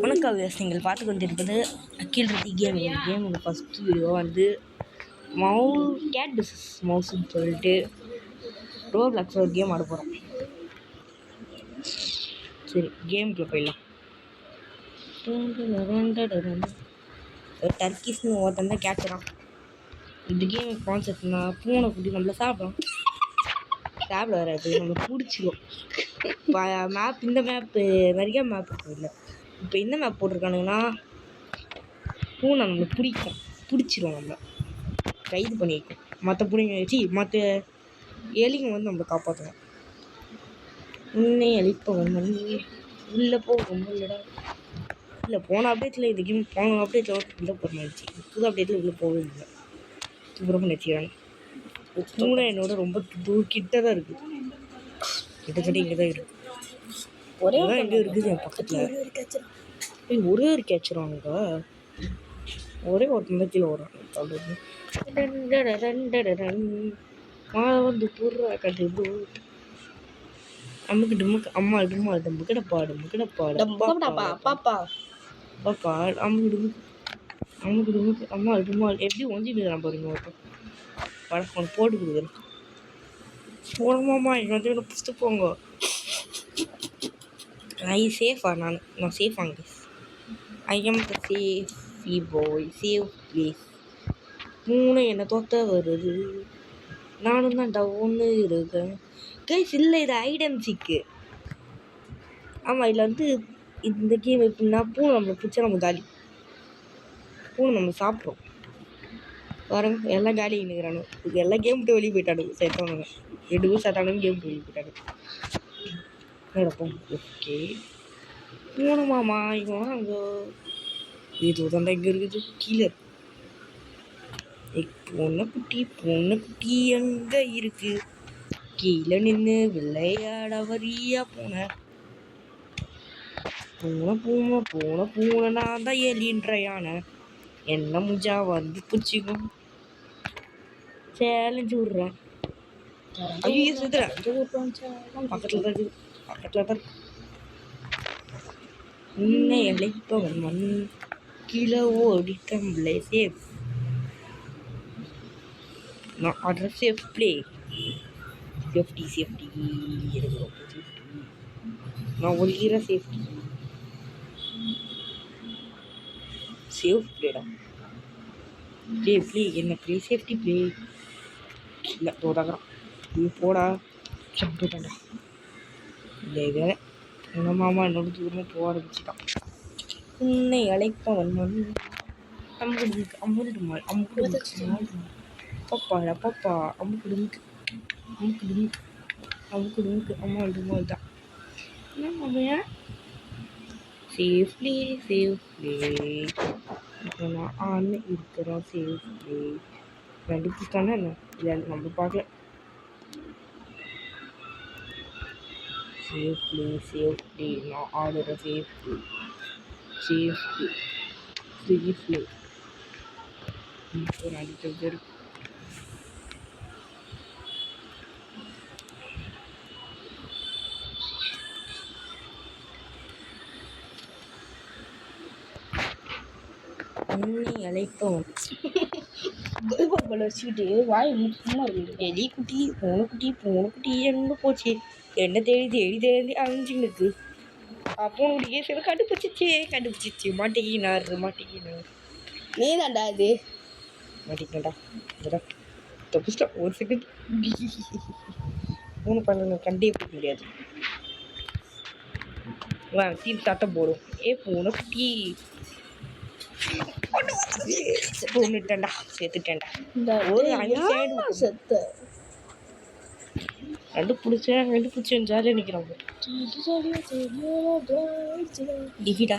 வணக்கம் நீங்கள் பார்த்து கொண்டிருப்பது அகில் ரெட்டி கேமுக்கு ஃபஸ்ட் வீடியோ வந்து கேட் பிசஸ் மவுஸ்ன்னு சொல்லிட்டு ரோப்ளாக்ஸில் ஒரு கேம் ஆட போகிறோம். சரி கேமுக்குள்ளே போயிடலாம். டர்க்கிஸ்னு ஒருத்தன் தான் கேட்சுறான். இந்த கேம் கான்செப்ட்னா பூனை குட்டி நம்மள சாப்பிடும். சாப்பிட வராது, நம்ம பிடிச்சிடும். மேப் இந்த மேப்பு நிறைய மேப் இருக்கும். இல்லை இப்போ என்ன மேப் போட்டிருக்கானுங்கன்னா பூனை நம்மளை பிடிச்சிரும், நம்மளை கைது பண்ணி வைக்கும். மற்ற எலிங்க வந்து நம்மளை காப்பாற்றணும். உன்னை அழிப்பவன் உள்ளே போகும் இல்லைடா. இல்லை போன அப்டேட்டில் இந்த கேம் போன அப்டேட்டில் உள்ளே போகிறமாச்சு. புது அப்டேட்டில் உள்ளே போகவே இல்லை. சுப்பிரமணிய நினைச்சிக்கிறாங்க. பூனை என்னோட ரொம்ப கிட்ட தான் இருக்குது. கிட்டத்தட்ட இங்கே தான் இருக்குது. ஒரே எங்கே இருக்குது என் பக்கத்தில். ஒரே ஒரு கேட்சுறானுங்க. ஒரே ஒரு கீழே வரான். வந்து பூரா கட்டு நமக்கு டுமுக்கு அம்மா டும்மா டம்புக்கிடப்பா பாப்பா அம்முக்கு டுமுக்கு அம்மா டும்மா எப்படி ஒஞ்சிட்டு நான் பாருங்க. ஒருத்தன் போட்டு கொடுக்குறேன். போனமாம்மா இங்கே வந்து என்ன புஸ்து போங்க. சேஃபா நான் சேஃபாங்க. I am the safe boy, safe please. மூணு என்னை தோத்த வருது, நானும் தான் டவுன்னு இருக்கேன். கைஸ் இல்லை, இது ஐடென்சிக்கு. ஆமாம், இதில் வந்து இந்த கேம் எப்படின்னா பூனை நம்மளை பிடிச்சா நம்ம காலி. பூனை நம்ம சாப்பிட்றோம். பாருங்க எல்லாம் காலி நிற்கிறானு. இது எல்லாம் கேம் விட்டு வெளியே போயிட்டானுங்க. சேர்த்தானுங்க 2 பேர் சேர்த்தானுங்க, கேம் விட்டு வெளியே போயிட்டானுங்க. நடப்போம். ஓகே போகணுமாம்மா இங்கே அங்கே இது தான் இங்கே இருக்குது. கீழே பூனை குட்டி எங்கே இருக்கு? கீழே நின்று விளையாட வரியா பூனை? பூனை நான் தான் எலின்ற யானை. என்ன முஞ்சா வந்து பிடிச்சிக்கும். சேலஞ்சு விட்றேன். ஐயோ சுத்துறேன். பக்கத்தில் தான் உன்னை அழைப்பவன் மண் கீழே ஓடி தம்பளை சேஃப். நான் ஆடுற சேஃப் பிளே. சேஃப்டி இருக்கிறோம். நான் ஒழிகிற சேஃப்டி சேஃப் பிளேடா. ப்ளே என்ன ப்ளே? சேஃப்டி ப்ளே இல்லை தோதாகிறான். இது போடா சப்பிட்டான்டா. இல்லை வேற உங்க மாமா என்னோட தூரமாக போக ஆரம்பிச்சுட்டான். உன்னை அழைப்பவன் மண் அம்முடுமுக்கு பாப்பா அம்முடுமுக்கு அம்மாள் தான். என்ன சேஃப்லி இப்போ நான் ஆன்னு இருக்கிறோம். சேஃப்லி கண்டுபிடிச்சிட்டானே என்ன இல்லை நம்ம பார்க்கல. சேஃப்லி நான் ஆடுற சேஃப்லி ஒரு அடிக்கிறது இருக்கு. உன்னை அழைப்பவன் வச்சுக்கிட்டு வாய் சும்மா இருக்கு. எலி குட்டி பூனைக்குட்டி எங்கே போச்சு? என்ன தேடி அழிஞ்சுங்களுக்கு. அப்போ உடைய சில கண்டுபிடிச்சிச்சு மாட்டிக்கினார். நீ தாண்டா அது மாட்டிக்கிட்டா தப்பிச்சிட்டா. ஒரு செகண்ட் மூணு பண்ண கண்டே போக முடியாது. தீ சத்தம் போடும். பூனைக்குட்டி பொண்ணுட்டேன்டா, சேர்த்துட்டேன்டா. ஒரு 5 செத்த கண்டுபிடிச்சேன். ஜாலியாக நிற்கிறாங்க. டிஃபிடா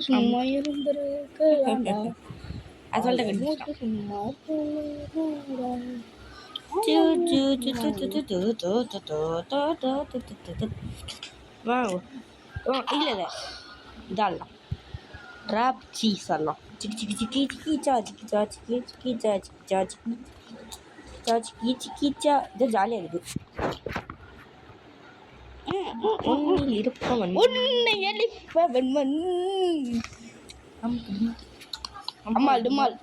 சும்மா இருந்திருக்கா. அதோட சும்மா இல்லை இதாலாம் ட்ராப் சீஸ் எல்லாம் இது ஜாலியாக இருக்குது. உன்னில் இருப்பவன் உன்னை எலிப்பவன் மண். அம்மாள் டுமால்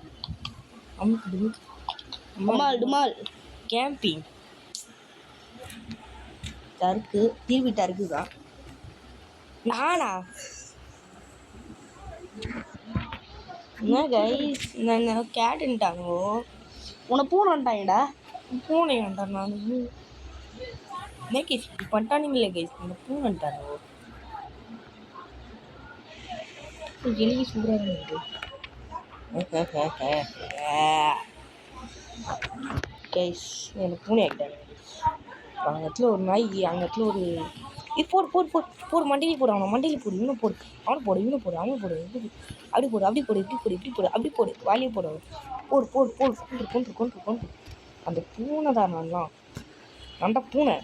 அம்மாள் டுமால். கேம்பிங் டர்க்கு திருப்பி டர்க்கு தான் நானா என்ன கைஸ் நான் கேட்டுட்டாங்கோ உன்னை பூனைன்ட்டாங்கடா. பூனை வேண்டாம் நான் என்ன கேஸ் இப்படி பண்ணிட்டானுங்களே கைஸ் இந்த பூனைட்டாங்கோ எழுதி சூடாக இருக்கு கைஸ் எனக்கு பூனை ஆகிட்டாங்க அங்கே இடத்துல ஒரு நாய் அங்கே இடத்துல ஒரு போடு போடு போடு போடு மண்டையில போடு அவனை மண்டையில போடு இவனை போடு அவனை போடு இவனை போடு அவனை போடு அப்படி போடு அப்படி போடு இப்படி போடு இப்படி போடு அப்படி போடு வாலியை போடு போடு போடு போடு கொண்டு கொண்டு கொண்டு கொண்டு அந்த பூனை தான் நான்லாம் அந்த பூனை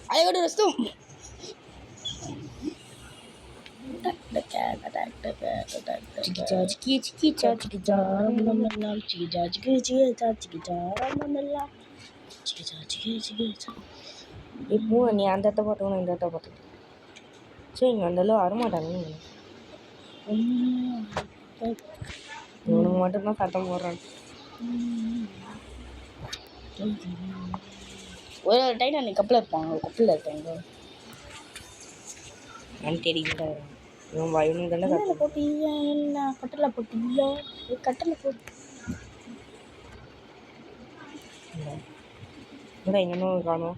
அயோட ரஸ்தும் பூனை நீ அந்த இடத்த பார்த்தோன்னா இந்த இடத்த பார்த்து சரி இங்கே அந்த அளவு வரமாட்டாங்க இவனுக்கு மட்டும்தான் சத்தம் போடுறான் ஒரு டைம் அன்னைக்கு கப்பலில் இருப்பாங்க கப்பலில் இருப்பாங்க நான் தெரியுங்களா இவன் இவனுக்கு தானே சத்தம் போட்டியா என்ன கட்டலை போட்டியா கட்டலை போட்டு என்னடா இங்கே தானே காணும்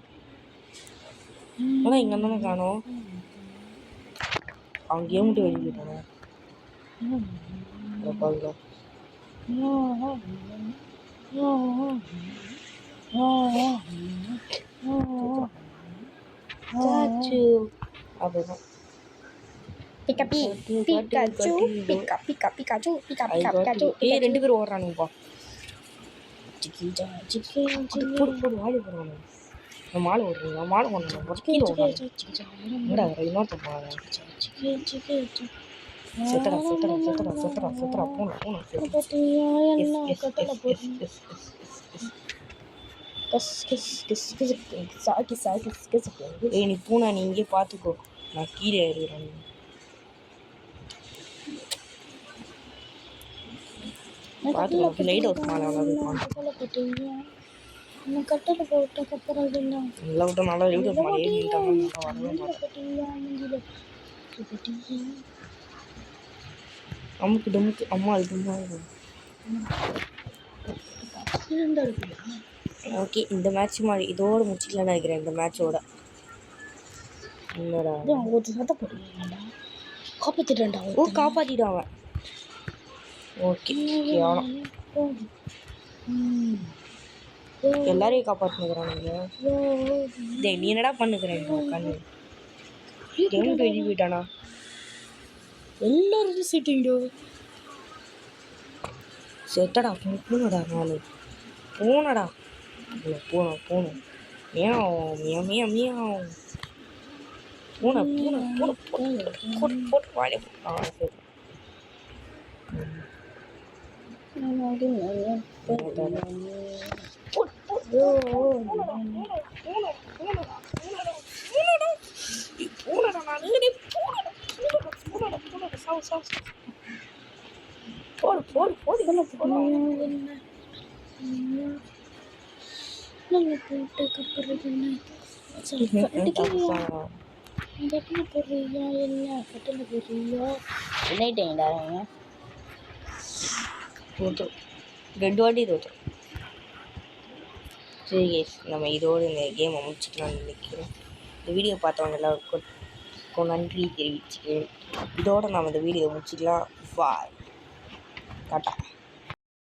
என்னடா இங்கே தானே காணும் அவன் கேம் விட்டு வெளியே போயிட்டானே பாருங்க அப்படிதான் ரெண்டு பேரும் ஓடுறானுங்கப்பா போடு போடு வாழை போடுவானு நான் மாலை ஓடுறேன் நான் மாலை பண்ணணும் கீழே ஓடுறாங்க இன்னொருத்த போகிறாங்க செத்துறா செத்துறா செத்துறா செத்துறா செத்துறா பூனை ஏய் நீ பூனை நீ இங்கே பார்த்துக்கோ நான் கீழே ஏறுகிறேன் பார்த்துக்கோ லைட் ஹவுஸ் மேலே கட்டளை போட்டதுக்கப்புறம் நல்லா விட்டு நல்லா லைட் ஹவுஸ் மேலே ஏறிட்டாங்க அம்முக்கு டம்முக்கு அம்மா அதுமா ஓகே இந்த மேட்ச் மாதிரி இதோடு முடிச்சிக்கலாம்னு நினைக்கிறேன் இந்த மேட்சோட என்னடா காப்பாற்றிட்டேன்டா ஓ காப்பாற்றிட்டான் அவன் ஓகே எல்லாரையும் காப்பாற்றினுக்கிறானுங்க டேய் நீ என்னடா பண்ணுக்கிறேன் கண்ணு கேம் வெளியே போயிட்டானா எல்லாரும் சீட்டிங்கோ செத்தடா பூனடா நான் பூனடா பூனை பூனை மியாவ் மியா மியா மியாவ் பூனை பூனை பூனை போட்டு போட்டு வாழை சரி போடு போடு போடு ரெண்டு வாட்டி தோற்று சரி கேஸ் நம்ம இதோடு இந்த கேமை முடிச்சுக்கலாம்னு நினைக்கிறேன் இந்த வீடியோ பார்த்தவங்க எல்லாருக்கும் நன்றி தெரிவிச்சுக்கிறேன் இதோடு நம்ம இந்த வீடியோ முடிச்சுக்கலாம் பாய் டாட்டா